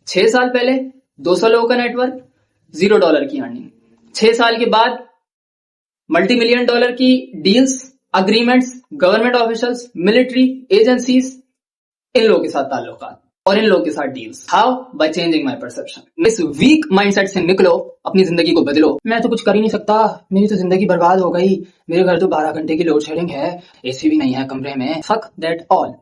6 साल पहले 200 लोगों का नेटवर्क, $0 की अर्निंग। 6 साल के बाद $multi-million की deals, agreements, government officials, military agencies, इन लोगों के साथ ताल्लुकात और इन लोगों के साथ deals. How? By changing my perception. इस वीक माइंडसेट से निकलो, अपनी जिंदगी को बदलो। मैं तो कुछ कर ही नहीं सकता, मेरी तो जिंदगी बर्बाद हो गई, मेरे घर तो 12 घंटे की लोड शेडिंग है, एसी भी नहीं है कमरे में। Fuck that all.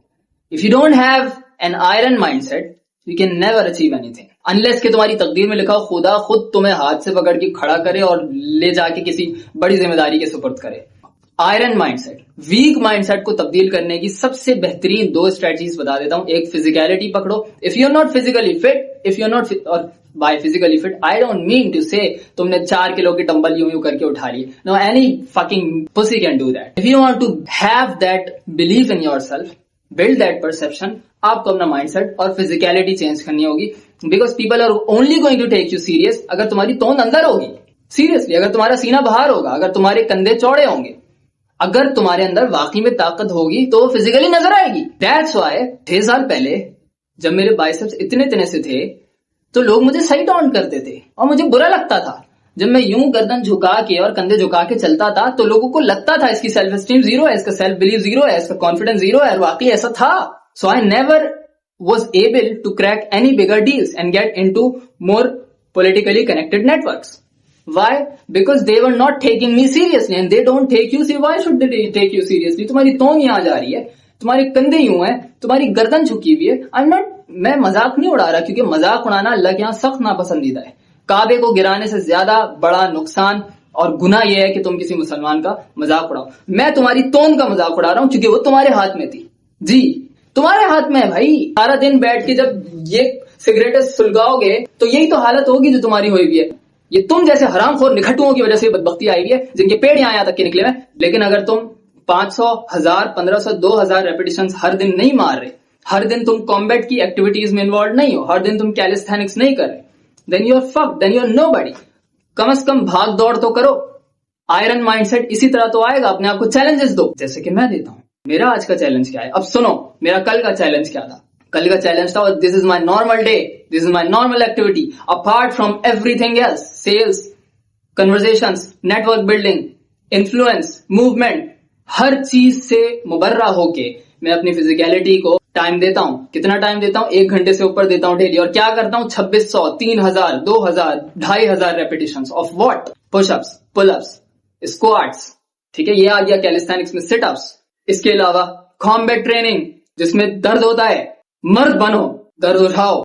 If you don't have an iron mindset, you can never achieve anything, unless कि तुम्हारी तकदीर में लिखा हो खुदा खुद तुम्हें हाथ से पकड़ के खड़ा करे और ले जाके किसी बड़ी जिम्मेदारी के सुपुर्द करे। आयरन माइंडसेट, वीक माइंडसेट को तब्दील करने की सबसे बेहतरीन 2 स्ट्रेटजीज बता देता हूं। एक, फिजिकलिटी पकड़ो। If you are not physically fit, if you are not, और by physically fit I don't mean to say तुमने 4 किलो की डंबल यूं करके उठा ली। No, any fucking pussy can do that. If you want to have that believe in yourself, build that perception, आपको अपना mindset और फिजिकलिटी चेंज करनी होगी। Because people are only going to take you serious अगर तुम्हारी तोंद अंदर होगी। Seriously, अगर तुम्हारा सीना बाहर होगा, अगर तुम्हारे कंधे चौड़े होंगे, अगर तुम्हारे अंदर वाकई में ताकत होगी तो वो फिजिकली नजर आएगी। दैट्स व्हाई 6 साल पहले जब मेरे बाइसेप्स इतने से थे तो लोग मुझे सही टाउंट करते थे और मुझे बुरा लगता था। जब मैं यूं गर्दन झुका के और कंधे झुका के चलता था तो लोगों को लगता था इसकी सेल्फ एस्टीम 0 है, इसका सेल्फ बिलीव 0 है, इसका कॉन्फिडेंस 0 है, और वाकई ऐसा था। So I never was able to crack any bigger deals and get into more politically connected networks. Why? Because they were not taking me seriously and they don't take you seriously. Why should they take you seriously? तुम्हारी तोंग यहाँ जा रही है, तुम्हारे कंधे यूं हैं, तुम्हारी गर्दन झुकी हुई है। मैं मजाक नहीं उड़ा रहा, क्योंकि मजाक उड़ाना अल्लाह के यहाँ सख्त नापसंदीदा है। काबे को गिराने से ज्यादा बड़ा नुकसान और गुनाह यह है कि तुम किसी मुसलमान का मजाक उड़ाओ। मैं तुम्हारी तोंग का मजाक उड़ा रहा हूं क्योंकि वो तुम्हारे हाथ में थी। जी, तुम्हारे हाथ में है भाई। सारा दिन बैठ के जब ये सिगरेटें सुलगाओगे तो यही तो हालत होगी जो तुम्हारी हुई भी है। ये तुम जैसे हरामखोर निखटुओं की वजह से बदबख्ती आई हुई है, जिनके पेड़ यहाँ तक के निकले हुए। लेकिन अगर तुम 500, 1000, 1500, 2000 रेपिटेशंस हर दिन नहीं मार रहे, हर दिन तुम कॉम्बैट की एक्टिविटीज में इन्वॉल्व नहीं हो, हर दिन तुम कैलिस्थेनिक्स नहीं कर रहे, then you are fucked, then you are nobody. कम से कम भाग दौड़ तो करो। आयरन माइंडसेट इसी तरह तो आएगा। अपने आप को चैलेंजेस दो, जैसे कि मैं देता हूं। मेरा आज का चैलेंज क्या है? अब सुनो, मेरा कल का चैलेंज क्या था? कल का चैलेंज था, this is my normal day, this is my normal activity, apart from everything else, sales, conversations, network building, influence, movement, हर चीज से मुबर्रा होके मैं अपनी फिजिकलिटी को टाइम देता हूं। कितना टाइम देता हूं? 1 घंटे से ऊपर देता हूं डेली। और क्या करता हूं? 2600, 3000, 2000, 2500 repetitions of what? Pushups, pullups, squats. ठीक है, ये आ गया कैलिस्थेनिक्स में सिटअप्स। इसके अलावा कॉम्बैट ट्रेनिंग, जिसमें दर्द होता है, मर्द बनो, दर्द उठाओ।